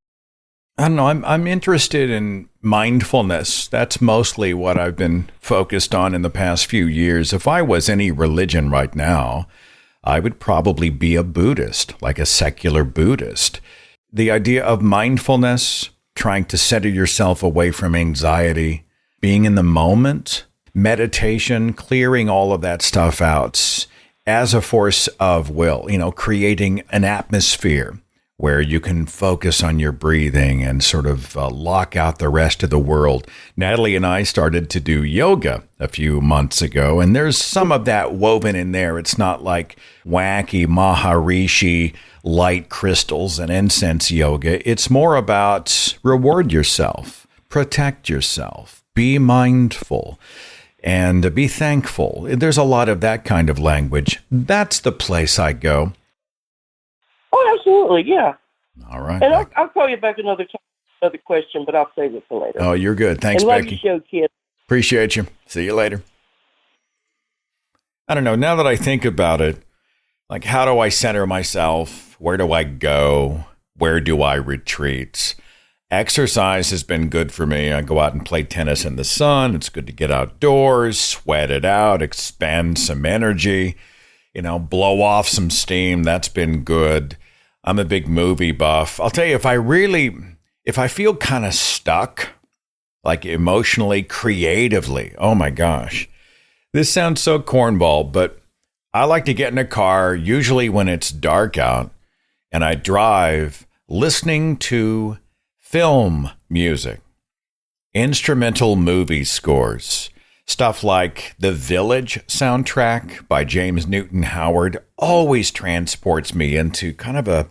I don't know. I'm interested in mindfulness. That's mostly what I've been focused on in the past few years. If I was any religion right now, I would probably be a Buddhist, like a secular Buddhist. The idea of mindfulness, trying to center yourself away from anxiety, being in the moment, meditation, clearing all of that stuff out as a force of will, creating an atmosphere where you can focus on your breathing and sort of lock out the rest of the world. Natalie and I started to do yoga a few months ago, and there's some of that woven in there. It's not like wacky Maharishi light crystals and incense yoga. It's more about reward yourself, protect yourself, be mindful, and be thankful. There's a lot of that kind of language. That's the place I go. Oh, absolutely, yeah. All right. And I'll call you back another question, but I'll save it for later. Oh, you're good. Thanks, and love Becky. your show, kid. Appreciate you. See you later. I don't know. Now that I think about it, like, how do I center myself? Where do I go? Where do I retreat? Exercise has been good for me. I go out and play tennis in the sun. It's good to get outdoors, sweat it out, expand some energy, blow off some steam. That's been good. I'm a big movie buff. I'll tell you, if I feel kind of stuck, like emotionally, creatively, oh my gosh, this sounds so cornball, but I like to get in a car, usually when it's dark out, and I drive listening to film music, instrumental movie scores, stuff like the Village soundtrack by James Newton Howard always transports me into kind of a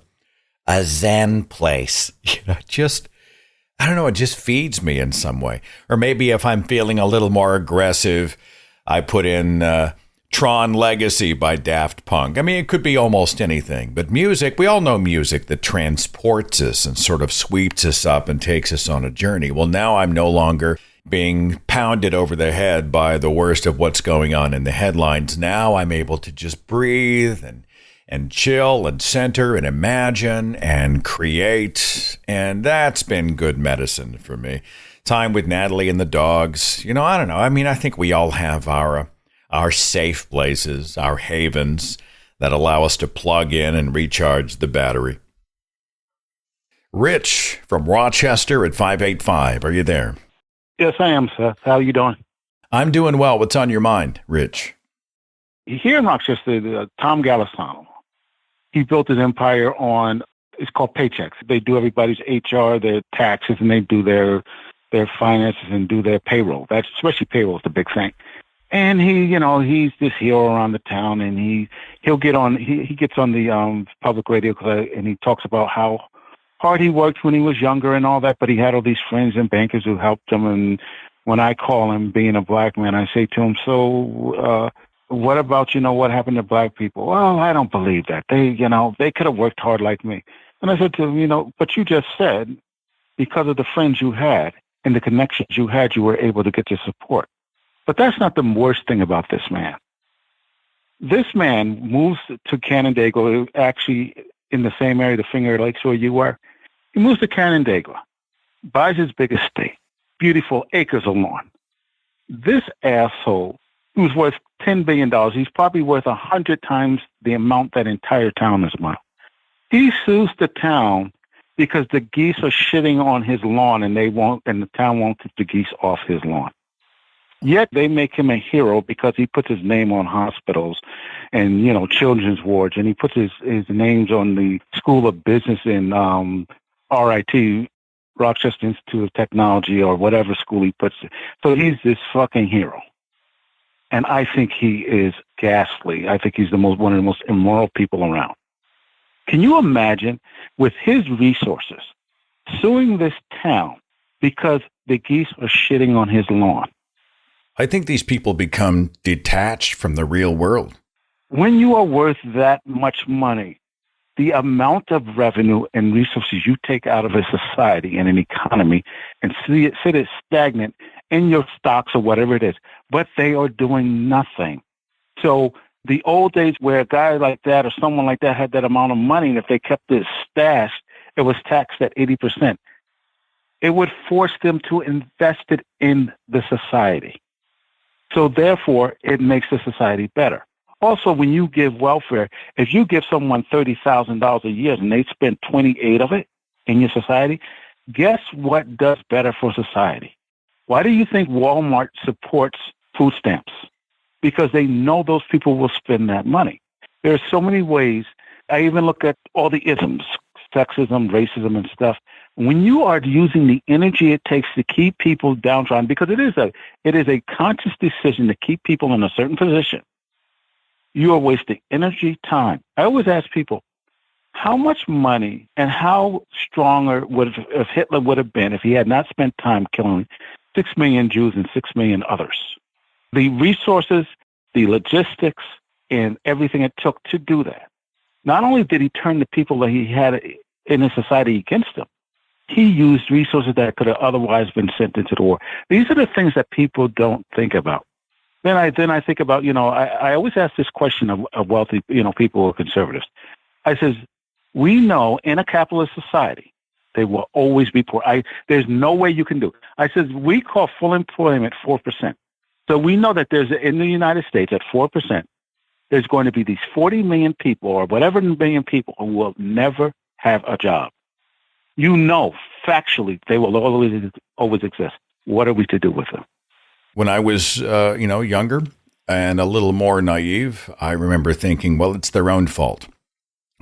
zen place. I don't know, it just feeds me in some way. Or maybe if I'm feeling a little more aggressive, I put in Tron Legacy by Daft Punk. I mean, it could be almost anything. But music, we all know music that transports us and sort of sweeps us up and takes us on a journey. Well, now I'm no longer being pounded over the head by the worst of what's going on in the headlines. Now I'm able to just breathe and chill and center and imagine and create. And that's been good medicine for me. Time with Natalie and the dogs. I don't know. I mean, I think we all have our safe places, our havens that allow us to plug in and recharge the battery. Rich from Rochester at 585. Are you there? Yes, I am, sir. How are you doing? I'm doing well. What's on your mind, Rich? Here in Rochester, Tom Golisano, he built his empire on, it's called paychecks. They do everybody's HR, their taxes, and they do their finances and do their payroll. That's especially payroll is the big thing. And he's this hero around the town, and he'll get on. He gets on the public radio and he talks about how hard he worked when he was younger and all that. But he had all these friends and bankers who helped him. And when I call him, being a black man, I say to him, "So, what about what happened to black people?" "Well, I don't believe that. They could have worked hard like me." And I said to him, "But you just said because of the friends you had and the connections you had, you were able to get your support." But that's not the worst thing about this man. This man moves to Canandaigua, actually in the same area, the Finger Lakes where you were. He moves to Canandaigua, buys his big estate, beautiful acres of lawn. This asshole, who's worth $10 billion, he's probably worth 100 times the amount that entire town is worth. He sues the town because the geese are shitting on his lawn and the town won't keep the geese off his lawn. Yet they make him a hero because he puts his name on hospitals and, children's wards, and he puts his names on the School of Business in RIT, Rochester Institute of Technology, or whatever school he puts it. So he's this fucking hero. And I think he is ghastly. I think he's one of the most immoral people around. Can you imagine, with his resources, suing this town because the geese are shitting on his lawn? I think these people become detached from the real world. When you are worth that much money, the amount of revenue and resources you take out of a society and an economy and sit it stagnant in your stocks or whatever it is, but they are doing nothing. So the old days where a guy like that or someone like that had that amount of money, and if they kept it stashed, it was taxed at 80%. It would force them to invest it in the society. So therefore, it makes the society better. Also, when you give welfare, if you give someone $30,000 a year and they spend 28 of it in your society, guess what does better for society? Why do you think Walmart supports food stamps? Because they know those people will spend that money. There are so many ways. I even look at all the isms, sexism, racism, and stuff. When you are using the energy it takes to keep people downtrodden, because it is a conscious decision to keep people in a certain position, you are wasting energy, time. I always ask people, how much money and how stronger would if Hitler would have been if he had not spent time killing 6 million Jews and 6 million others? The resources, the logistics, and everything it took to do that. Not only did he turn the people that he had in his society against him, he used resources that could have otherwise been sent into the war. These are the things that people don't think about. Then I think about, I always ask this question of wealthy, people who are conservatives. I says, we know in a capitalist society, they will always be poor. There's no way you can do it. I says, we call full employment 4%. So we know that in the United States at 4%, there's going to be these 40 million people or whatever million people who will never have a job. Factually, they will always exist. What are we to do with them? When I was, younger and a little more naive, I remember thinking, well, it's their own fault.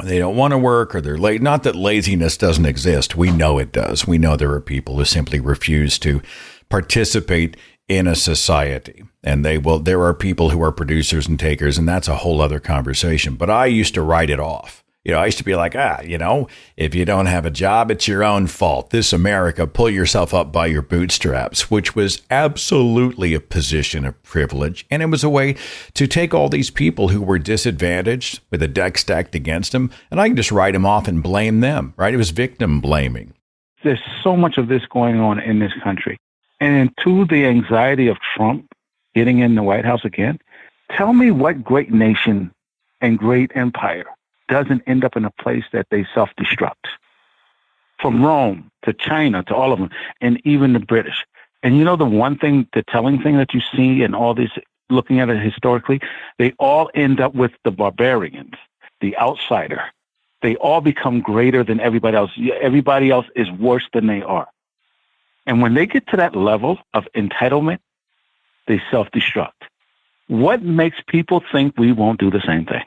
They don't want to work or they're late. Not that laziness doesn't exist. We know it does. We know there are people who simply refuse to participate in a society. And there are people who are producers and takers, and that's a whole other conversation. But I used to write it off. I used to be like, if you don't have a job, it's your own fault. This America, pull yourself up by your bootstraps, which was absolutely a position of privilege. And it was a way to take all these people who were disadvantaged with a deck stacked against them, and I can just write them off and blame them, right? It was victim blaming. There's so much of this going on in this country. And to the anxiety of Trump getting in the White House again, tell me what great nation and great empire doesn't end up in a place that they self-destruct. From Rome to China to all of them, and even the British. And the telling thing that you see in all this, looking at it historically, they all end up with the barbarians, the outsider. They all become greater than everybody else. Everybody else is worse than they are. And when they get to that level of entitlement, they self-destruct. What makes people think we won't do the same thing?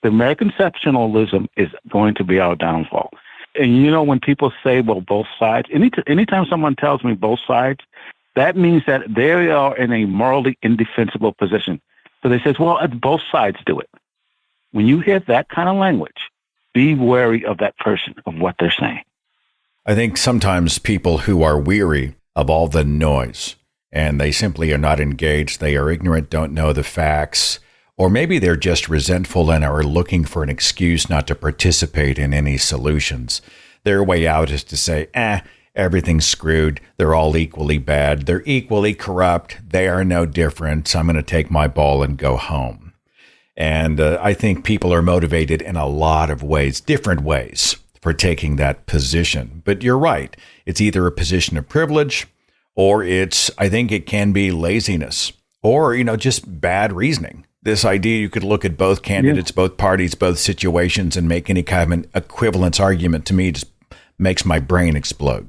The American exceptionalism is going to be our downfall. And when people say, well, both sides, anytime someone tells me both sides, that means that they are in a morally indefensible position. So they say, well, both sides do it. When you hear that kind of language, be wary of that person, of what they're saying. I think sometimes people who are weary of all the noise and they simply are not engaged, they are ignorant, don't know the facts, or maybe they're just resentful and are looking for an excuse not to participate in any solutions. Their way out is to say, everything's screwed. They're all equally bad. They're equally corrupt. They are no different. I'm going to take my ball and go home. And I think people are motivated in a lot of ways, different ways, for taking that position. But you're right. It's either a position of privilege or I think it can be laziness or, just bad reasoning. This idea you could look at both candidates, both parties, both situations, and make any kind of an equivalence argument to me just makes my brain explode.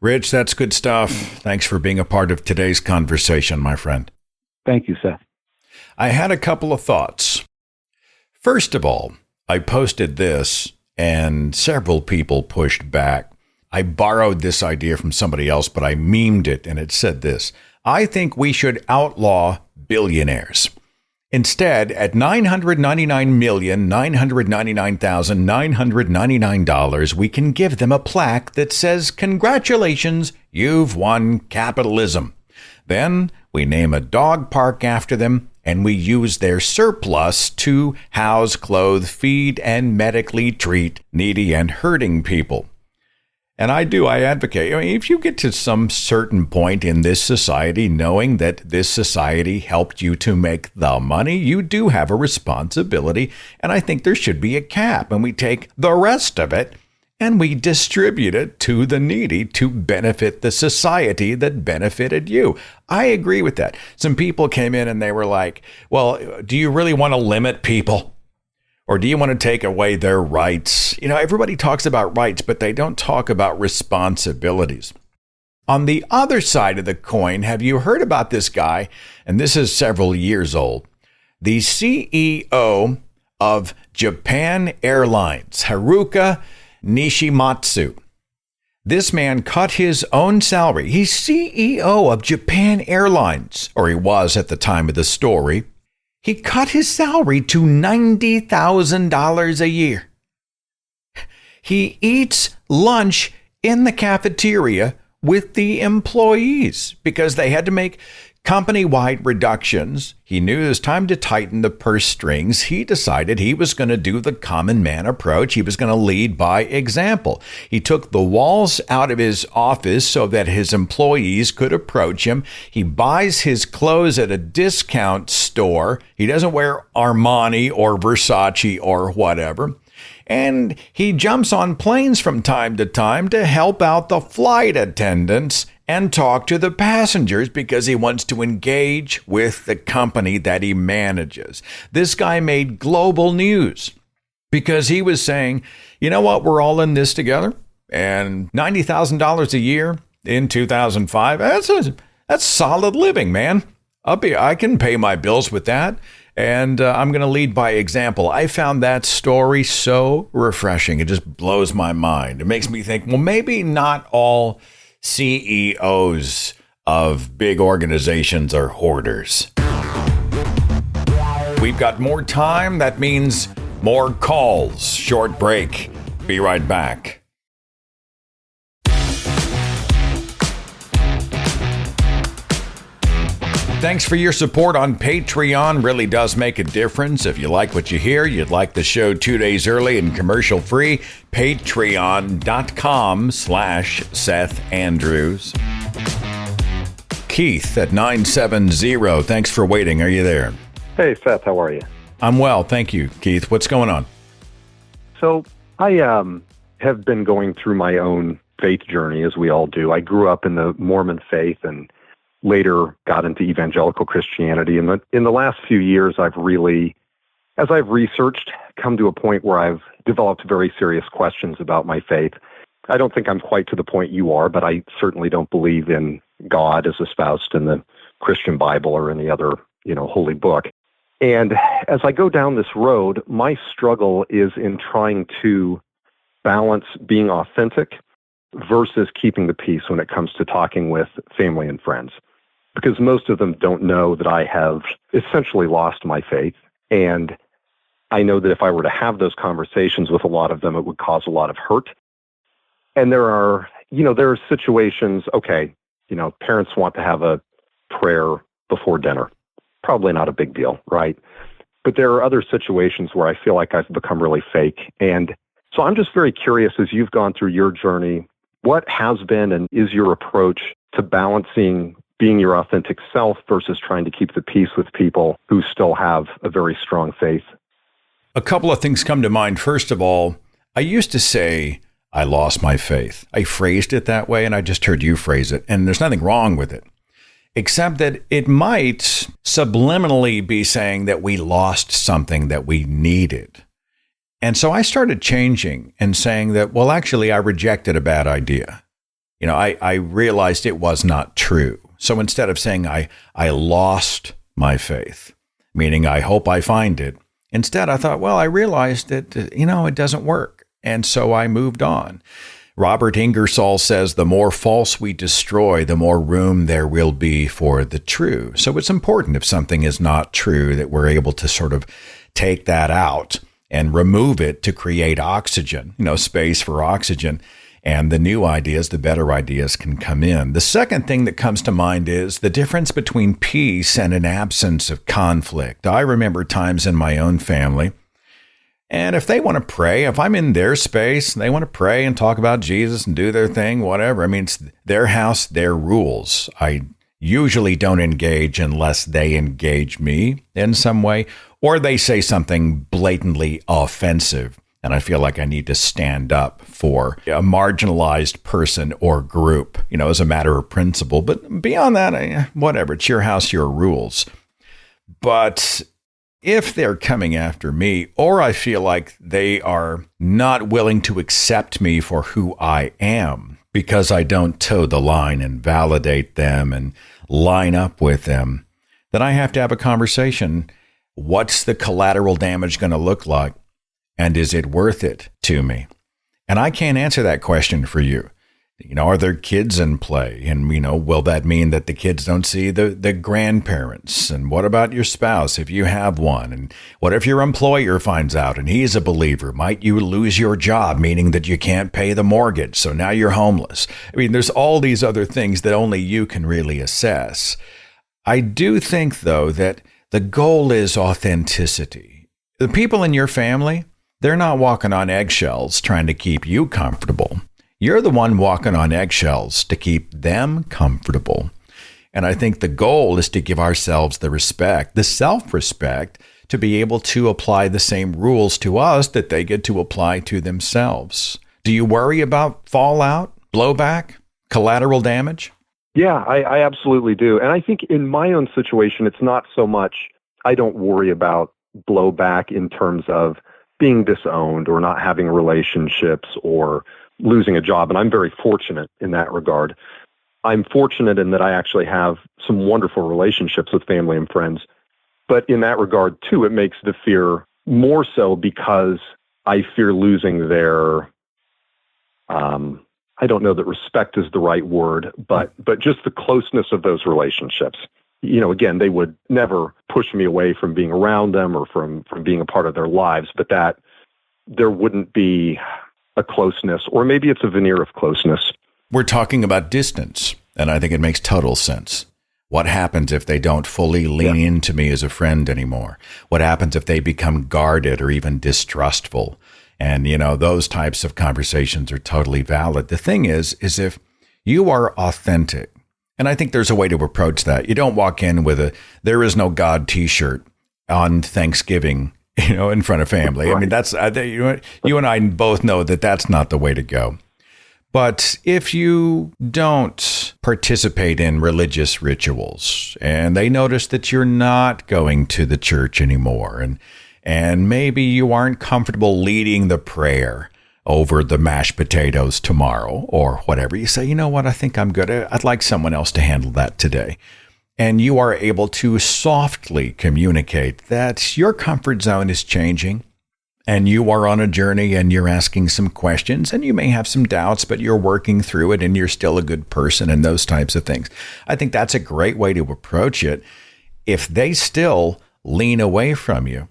Rich, that's good stuff. Thanks for being a part of today's conversation, my friend. Thank you, Seth. I had a couple of thoughts. First of all, I posted this and several people pushed back. I borrowed this idea from somebody else, but I memed it, and it said this: I think we should outlaw billionaires. Instead, at $999,999,999, we can give them a plaque that says, "Congratulations, you've won capitalism." Then we name a dog park after them, and we use their surplus to house, clothe, feed, and medically treat needy and hurting people. And I advocate, if you get to some certain point in this society, knowing that this society helped you to make the money, you do have a responsibility. And I think there should be a cap, and we take the rest of it and we distribute it to the needy to benefit the society that benefited you. I agree with that. Some people came in and they were like, well, do you really want to limit people? Or do you want to take away their rights? You know, everybody talks about rights, but they don't talk about responsibilities. On the other side of the coin, have you heard about this guy? And this is several years old. The CEO of Japan Airlines, Haruka Nishimatsu. This man cut his own salary. He's CEO of Japan Airlines, or he was at the time of the story. He cut his salary to $90,000 a year. He eats lunch in the cafeteria with the employees because they had to make company-wide reductions. He knew it was time to tighten the purse strings. He decided he was going to do the common man approach. He was going to lead by example. He took the walls out of his office so that his employees could approach him. He buys his clothes at a discount store. He doesn't wear Armani or Versace or whatever. And he jumps on planes from time to time to help out the flight attendants and talk to the passengers because he wants to engage with the company that he manages. This guy made global news because he was saying, you know what, we're all in this together. And $90,000 a year in 2005, that's solid living, man. I can pay my bills with that. And I'm going to lead by example. I found that story so refreshing. It just blows my mind. It makes me think, well, maybe not all CEOs of big organizations are hoarders. We've got more time. That means more calls. Short break. Be right back. Thanks for your support on Patreon. Really does make a difference. If you like what you hear, you'd like the show 2 days early and commercial free, patreon.com/Seth Andrews. Keith at 970. Thanks for waiting. Are you there? Hey, Seth. How are you? I'm well. Thank you, Keith. What's going on? So I have been going through my own faith journey, as we all do. I grew up in the Mormon faith and later got into evangelical Christianity. And in the last few years, I've really, as I've researched, come to a point where I've developed very serious questions about my faith. I don't think I'm quite to the point you are, but I certainly don't believe in God as espoused in the Christian Bible or any other, holy book. And as I go down this road, my struggle is in trying to balance being authentic versus keeping the peace when it comes to talking with family and friends. Because most of them don't know that I have essentially lost my faith. And I know that if I were to have those conversations with a lot of them, it would cause a lot of hurt. And there are situations, parents want to have a prayer before dinner. Probably not a big deal, right? But there are other situations where I feel like I've become really fake. And so I'm just very curious, as you've gone through your journey, what has been and is your approach to balancing being your authentic self versus trying to keep the peace with people who still have a very strong faith? A couple of things come to mind. First of all, I used to say, I lost my faith. I phrased it that way, and I just heard you phrase it, and there's nothing wrong with it, except that it might subliminally be saying that we lost something that we needed. And so I started changing and saying that, well, actually, I rejected a bad idea. I realized it was not true. So instead of saying I lost my faith, meaning I hope I find it, instead I thought, well, I realized that, it doesn't work. And so I moved on. Robert Ingersoll says, the more false we destroy, the more room there will be for the true. So it's important if something is not true that we're able to sort of take that out and remove it to create oxygen, space for oxygen. And the new ideas, the better ideas can come in. The second thing that comes to mind is the difference between peace and an absence of conflict. I remember times in my own family, and if they want to pray, if I'm in their space, they want to pray and talk about Jesus and do their thing, whatever. I mean, it's their house, their rules. I usually don't engage unless they engage me in some way, or they say something blatantly offensive. And I feel like I need to stand up for a marginalized person or group, as a matter of principle. But beyond that, whatever, it's your house, your rules. But if they're coming after me, or I feel like they are not willing to accept me for who I am because I don't toe the line and validate them and line up with them, then I have to have a conversation. What's the collateral damage going to look like? And is it worth it to me? And I can't answer that question for you. Are there kids in play? And, will that mean that the kids don't see the grandparents? And what about your spouse if you have one? And what if your employer finds out and he's a believer? Might you lose your job, meaning that you can't pay the mortgage? So now you're homeless. There's all these other things that only you can really assess. I do think, though, that the goal is authenticity. The people in your family, they're not walking on eggshells trying to keep you comfortable. You're the one walking on eggshells to keep them comfortable. And I think the goal is to give ourselves the respect, the self-respect, to be able to apply the same rules to us that they get to apply to themselves. Do you worry about fallout, blowback, collateral damage? Yeah, I absolutely do. And I think in my own situation, it's not so much I don't worry about blowback in terms of being disowned or not having relationships or losing a job. And I'm very fortunate in that regard. I'm fortunate in that I actually have some wonderful relationships with family and friends. But in that regard, too, it makes the fear more so because I fear losing their, I don't know that respect is the right word, but just the closeness of those relationships. Again, they would never push me away from being around them or from being a part of their lives, but that there wouldn't be a closeness, or maybe it's a veneer of closeness. We're talking about distance, and I think it makes total sense. What happens if they don't fully lean into me as a friend anymore? What happens if they become guarded or even distrustful? And, those types of conversations are totally valid. The thing is if you are authentic, and I think there's a way to approach that. You don't walk in with a "There is no God" t-shirt on Thanksgiving, in front of family. Right. That's, you and I both know that that's not the way to go. But if you don't participate in religious rituals and they notice that you're not going to the church anymore, and maybe you aren't comfortable leading the prayer over the mashed potatoes tomorrow or whatever, you say, what, I think I'm good. I'd like someone else to handle that today. And you are able to softly communicate that your comfort zone is changing and you are on a journey and you're asking some questions and you may have some doubts, but you're working through it and you're still a good person and those types of things. I think that's a great way to approach it. If they still lean away from you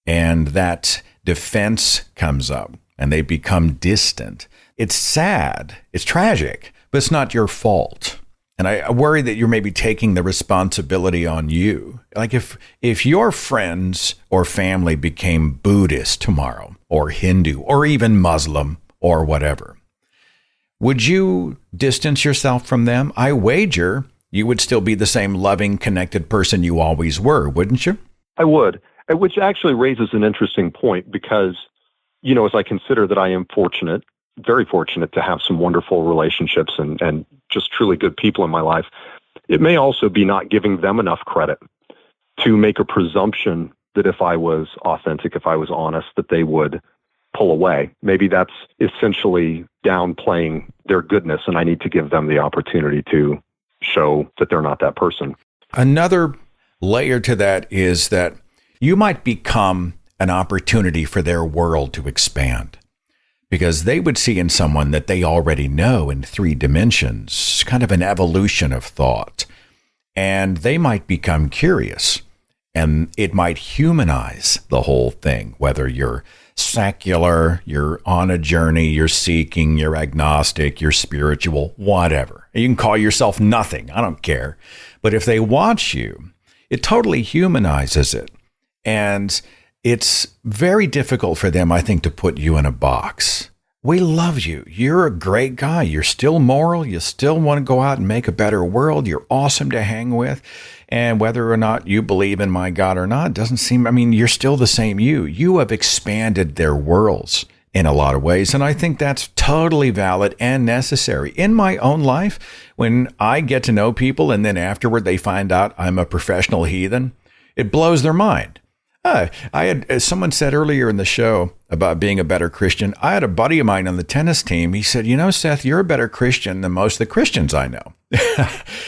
and that defense comes up and they become distant, it's sad, it's tragic, but it's not your fault. And I worry that you're maybe taking the responsibility on you. Like if your friends or family became Buddhist tomorrow or Hindu or even Muslim or whatever, would you distance yourself from them? I wager you would still be the same loving, connected person you always were, wouldn't you? I would, which actually raises an interesting point because, as I consider that I am fortunate, very fortunate to have some wonderful relationships and just truly good people in my life, it may also be not giving them enough credit to make a presumption that if I was authentic, if I was honest, that they would pull away. Maybe that's essentially downplaying their goodness, and I need to give them the opportunity to show that they're not that person. Another layer to that is that you might become an opportunity for their world to expand, because they would see in someone that they already know in 3 dimensions, kind of an evolution of thought. And they might become curious, and it might humanize the whole thing, whether you're secular, you're on a journey, you're seeking, you're agnostic, you're spiritual, whatever. You can call yourself nothing, I don't care. But if they watch you, it totally humanizes it. And it's very difficult for them, I think, to put you in a box. We love you. You're a great guy. You're still moral. You still want to go out and make a better world. You're awesome to hang with. And whether or not you believe in my God or not, doesn't seem, you're still the same you. You have expanded their worlds. in a lot of ways. And I think that's totally valid and necessary. In my own life, when I get to know people and then afterward they find out I'm a professional heathen, it blows their mind. As someone said earlier in the show about being a better Christian, I had a buddy of mine on the tennis team. He said, Seth, you're a better Christian than most of the Christians I know.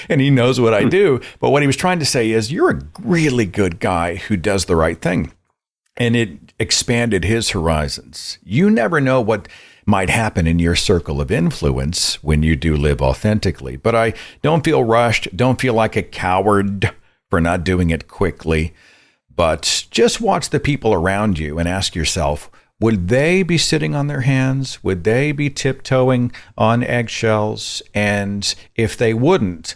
And he knows what I do. But what he was trying to say is you're a really good guy who does the right thing. And it expanded his horizons. You never know what might happen in your circle of influence when you do live authentically. But I don't feel rushed, don't feel like a coward for not doing it quickly. But just watch the people around you and ask yourself, would they be sitting on their hands? Would they be tiptoeing on eggshells? And if they wouldn't,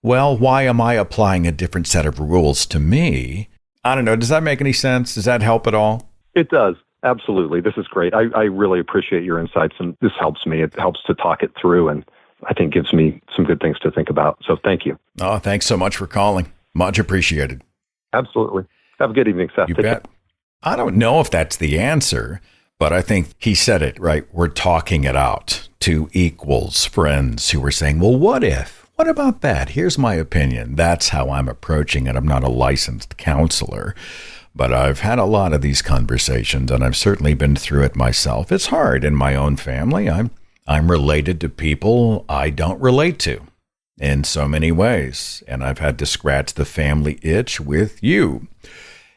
well, why am I applying a different set of rules to me? I don't know. Does that make any sense? Does that help at all? It does. Absolutely. This is great. I really appreciate your insights, and this helps me. It helps to talk it through, and I think gives me some good things to think about. So thank you. Oh, thanks so much for calling. Much appreciated. Absolutely. Have a good evening, Seth. You bet. I don't know if that's the answer, but I think he said it right. We're talking it out to equals, friends who were saying, well, what if? What about that? Here's my opinion. That's how I'm approaching it. I'm not a licensed counselor, but I've had a lot of these conversations, and I've certainly been through it myself. It's hard in my own family. I'm related to people I don't relate to in so many ways, and I've had to scratch the family itch with you.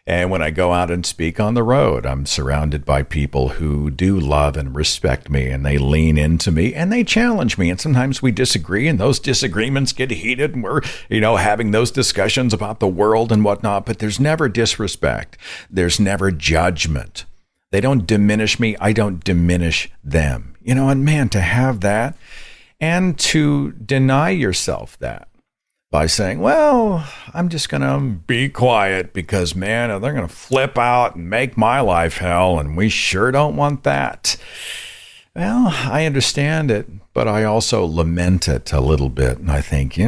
And when I go out and speak on the road, I'm surrounded by people who do love and respect me, and they lean into me and they challenge me. And sometimes we disagree, and those disagreements get heated, and we're, having those discussions about the world and whatnot. But there's never disrespect. There's never judgment. They don't diminish me. I don't diminish them. And man, to have that and to deny yourself that by saying, well, I'm just going to be quiet because, man, they're going to flip out and make my life hell, and we sure don't want that. Well, I understand it, but I also lament it a little bit. And I think,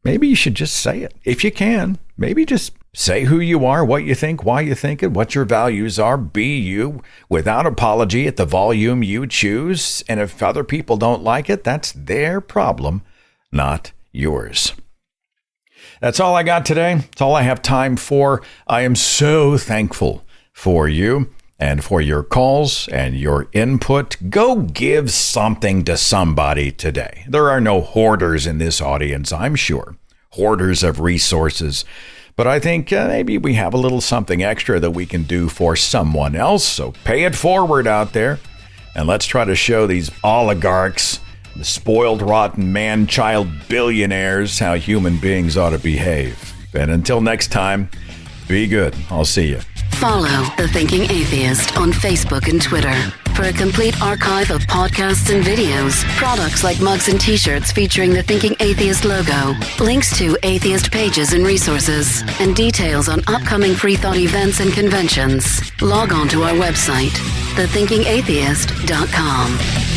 maybe you should just say it. If you can, maybe just say who you are, what you think, why you think it, what your values are. Be you without apology at the volume you choose. And if other people don't like it, that's their problem, not yours. That's all I got today. That's all I have time for. I am so thankful for you and for your calls and your input. Go give something to somebody today. There are no hoarders in this audience, I'm sure. Hoarders of resources. But I think maybe we have a little something extra that we can do for someone else. So pay it forward out there. And let's try to show these oligarchs, the spoiled, rotten, man-child billionaires, how human beings ought to behave. And until next time, be good. I'll see you. Follow The Thinking Atheist on Facebook and Twitter for a complete archive of podcasts and videos, products like mugs and t-shirts featuring the Thinking Atheist logo, links to atheist pages and resources, and details on upcoming free thought events and conventions. Log on to our website, thethinkingatheist.com.